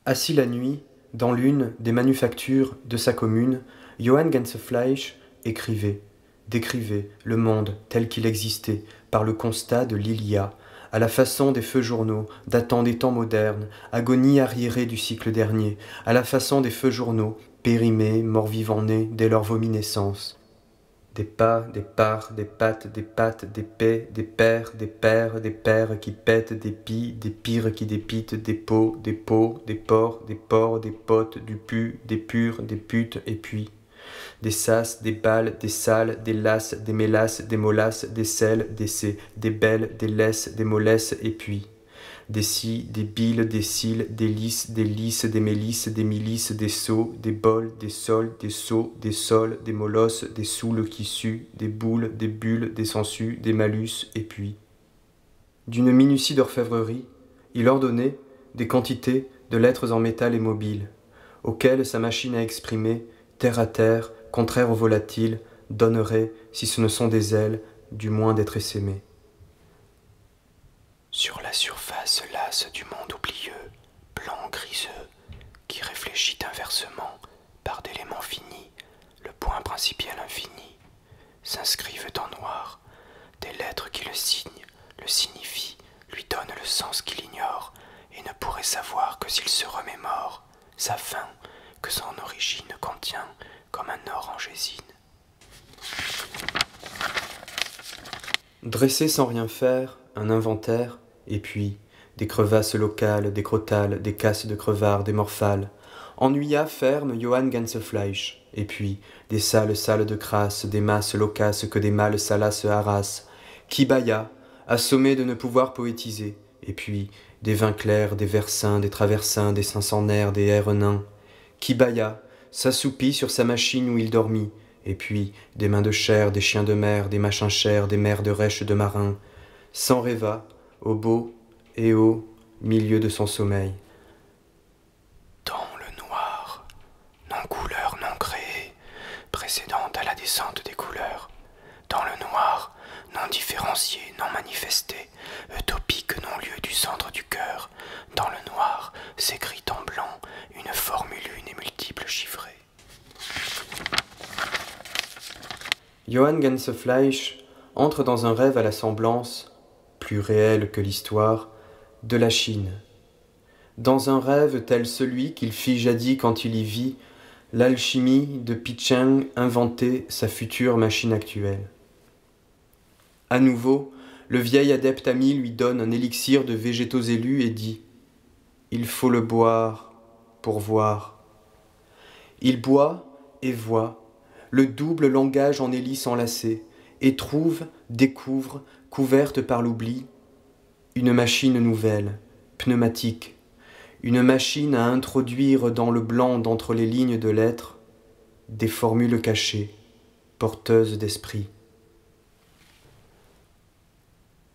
Assis la nuit, dans l'une des manufactures de sa commune, Johann Gänsefleisch écrivait, décrivait le monde tel qu'il existait par le constat de l'Ilia, à la façon des feux journaux datant des temps modernes, agonie arriérée du cycle dernier, à la façon des feux journaux, périmés, morts-vivants nés dès leur vominescence. Des pas, des parts, des pattes, des paix, des pères qui pètent, des pis, des pires qui dépitent, des pots, des porcs, des potes, du pu, des purs, des putes, et puis des sas, des balles, des salles, des lasses, des mélasses, des molasses, des sels, des cés, des belles, des laisses, des molesses, et puis des scies, des biles, des cils, des lys, des lys, des mélisses, des milices, des seaux, des bols, des sols, des seaux, des sols, des molosses, des soules qui suent, des boules, des bulles, des sangsues, des malus, et puis d'une minutie d'orfèvrerie, il ordonnait des quantités de lettres en métal et mobiles, auxquelles sa machine à exprimer, terre à terre, contraire au volatile, donnerait, si ce ne sont des ailes, du moins d'être essaimées. Sur la surface lasse du monde oublieux, blanc griseux, qui réfléchit inversement, par d'éléments finis, le point principiel infini, s'inscrivent en noir, des lettres qui le signifient, lui donnent le sens qu'il ignore, et ne pourrait savoir que s'il se remémore, sa fin, que son origine contient, comme un or en gésine. Dresser sans rien faire, un inventaire, et puis des crevasses locales, des crotales, des casses de crevards, des morphales. Ennuya ferme Johann Gänsefleisch, et puis des salles de crasse, des masses loquaces que des mâles salaces harassent. Qui bâilla, assommé de ne pouvoir poétiser, et puis des vins clairs, des versins, des traversins, des cinquantenaires, des airs nains. Qui bâilla, s'assoupit sur sa machine où il dormit, et puis des mains de chair, des chiens de mer, des machins chers, des mers de rêches de marins, s'en rêva, au beau et au milieu de son sommeil. Dans le noir, non couleur non créée, précédente à la descente des couleurs. Dans le noir, non différencié, non manifesté, utopique non-lieu du centre du cœur. Dans le noir, s'écrit en blanc une formule une et multiple chiffrée. Johann Gänsefleisch entre dans un rêve à la semblance, plus réel que l'histoire, de la Chine. Dans un rêve tel celui qu'il fit jadis quand il y vit l'alchimie de Picheng inventer sa future machine actuelle. À nouveau, le vieil adepte ami lui donne un élixir de végétaux élus et dit « Il faut le boire pour voir ». Il boit et voit, le double langage en hélice enlacée, et trouve, découvre, couverte par l'oubli, une machine nouvelle, pneumatique, une machine à introduire dans le blanc d'entre les lignes de lettres des formules cachées, porteuses d'esprit.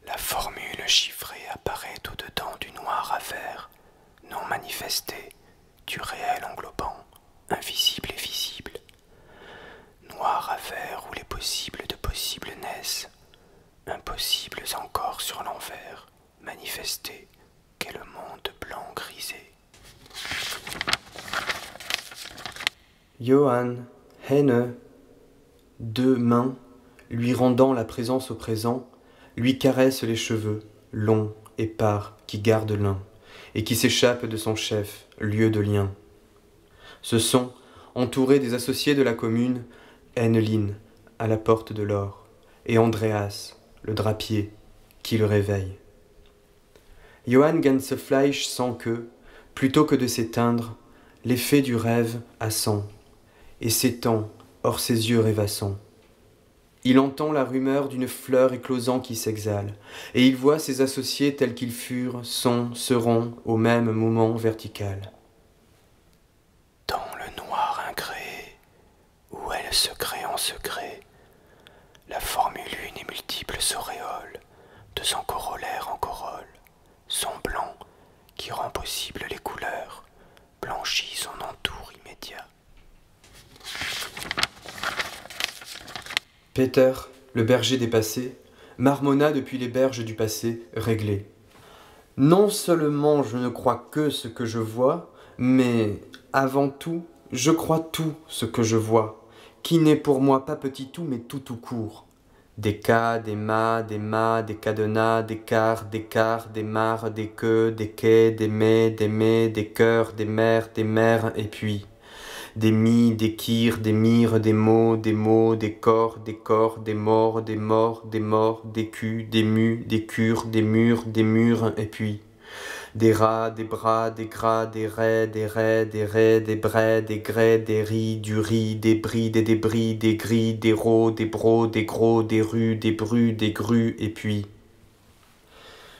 La formule chiffrée apparaît au-dedans du noir à vert, non manifesté, du réel englobant, invisible et visible. Noir à vert où les possibles de possibles naissent, impossibles encore sur l'envers, manifestés, qu'est le monde blanc grisé. Johann, Henne, deux mains, lui rendant la présence au présent, lui caressent les cheveux, longs, épars, qui gardent l'un, et qui s'échappent de son chef, lieu de lien. Ce sont, entourés des associés de la commune, Henneline, à la porte de l'or, et Andreas, le drapier, qui le réveille. Johann Gänsefleisch sent que, plutôt que de s'éteindre, l'effet du rêve ascend, et s'étend hors ses yeux rêvassants. Il entend la rumeur d'une fleur éclosant qui s'exhale, et il voit ses associés tels qu'ils furent, sont, seront, au même moment vertical. Dans le noir incréé, où elle se crée en secret, la formule une et multiple s'auréole, de son corollaire en corolle, son blanc qui rend possible les couleurs, blanchit son entour immédiat. Peter, le berger dépassé, marmonna depuis les berges du passé réglé. Non seulement je ne crois que ce que je vois, mais avant tout, je crois tout ce que je vois, qui n'est pour moi pas petit tout, mais tout court. Des cas, des mâts, des cadenas, des quarts, des mares, des queues, des quais, des mets, des cœurs, des mères, et puis des mis, des kirs, des mires, des mots, des corps, des morts, des morts, des morts, des culs, des mus, des cures, des murs, et puis des rats, des bras, des gras, des raies, des brais, des grès, des riz, du riz, des brides et des bris, des gris, des rots, des bros, des gros, des rues, des brus, des grues, et puis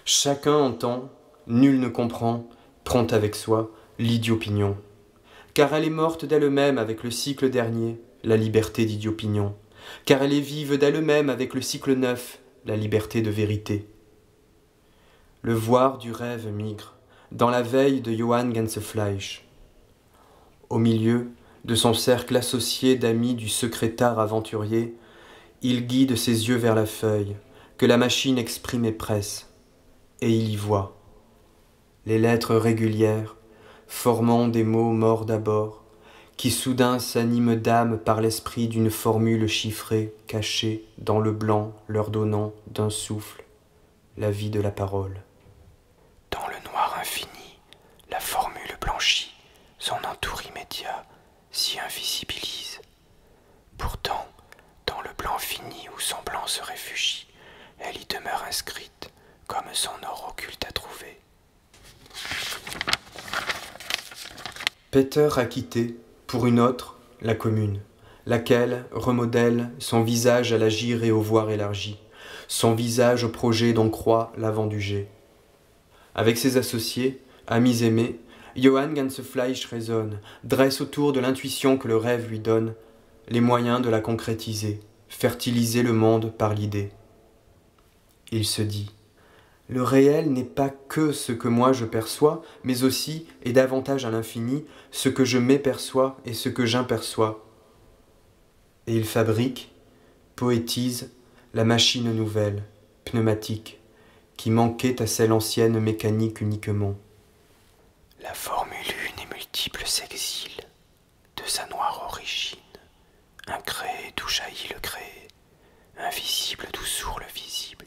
chacun entend, nul ne comprend, prend avec soi l'idiopinion. Car elle est morte d'elle-même avec le cycle dernier, la liberté d'idiopinion. Car elle est vive d'elle-même avec le cycle neuf, la liberté de vérité. Le voir du rêve migre, dans la veille de Johann Gänsefleisch. Au milieu de son cercle associé d'amis du secrétard aventurier, il guide ses yeux vers la feuille, que la machine exprime et presse, et il y voit les lettres régulières, formant des mots morts d'abord, qui soudain s'animent d'âme par l'esprit d'une formule chiffrée, cachée dans le blanc, leur donnant d'un souffle la vie de la parole. Dans le noir infini, la formule blanchie, son entour immédiat s'y invisibilise. Pourtant, dans le blanc fini où son blanc se réfugie, elle y demeure inscrite, comme son or occulte à trouver. Peter a quitté, pour une autre, la commune, laquelle remodèle son visage à l'agir et au voir élargi, son visage au projet dont croît l'avant-du-jet. Avec ses associés, amis aimés, Johann Gänsefleisch raisonne, dresse autour de l'intuition que le rêve lui donne, les moyens de la concrétiser, fertiliser le monde par l'idée. Il se dit: le réel n'est pas que ce que moi je perçois, mais aussi, et davantage à l'infini, ce que je m'éperçois et ce que j'imperçois. Et il fabrique, poétise, la machine nouvelle, pneumatique, qui manquait à celle ancienne mécanique uniquement. La formule une et multiple s'exile de sa noire origine, incréé d'où jaillit le créé, invisible d'où sourd le visible.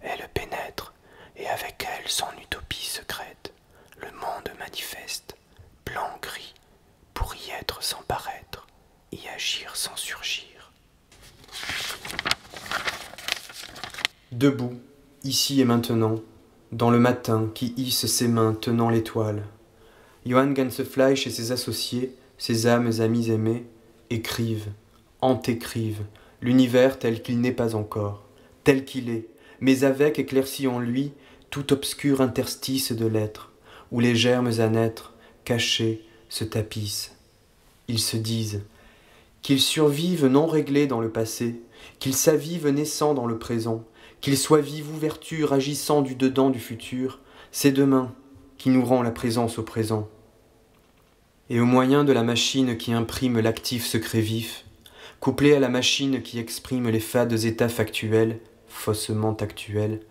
Elle pénètre, et avec elle son utopie secrète, le monde manifeste, blanc-gris, pour y être sans paraître, y agir sans surgir. Debout, ici et maintenant, dans le matin qui hisse ses mains tenant l'étoile, Johann Gänsefleisch et ses associés, ses âmes amies aimées, écrivent, antécrivent, l'univers tel qu'il n'est pas encore, tel qu'il est, mais avec éclairci en lui tout obscur interstice de l'être, où les germes à naître, cachés, se tapissent. Ils se disent qu'ils survivent non réglés dans le passé, qu'ils s'avivent naissant dans le présent, qu'ils soient vive ouverture agissant du dedans du futur, c'est demain qui nous rend la présence au présent. Et au moyen de la machine qui imprime l'actif secret vif, couplé à la machine qui exprime les fades états factuels, faussement actuels,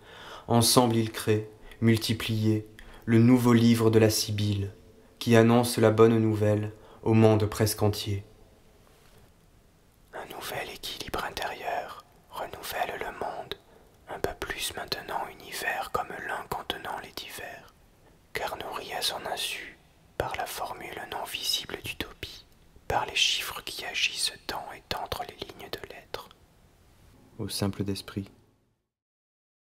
ensemble ils créent, multipliés, le nouveau livre de la Sibylle, qui annonce la bonne nouvelle au monde presque entier. Un nouvel équilibre intérieur renouvelle le monde, un peu plus maintenant univers comme l'un contenant les divers, car nourri à son insu par la formule non visible d'utopie, par les chiffres qui agissent dans et entre les lignes de lettres. Au simple d'esprit.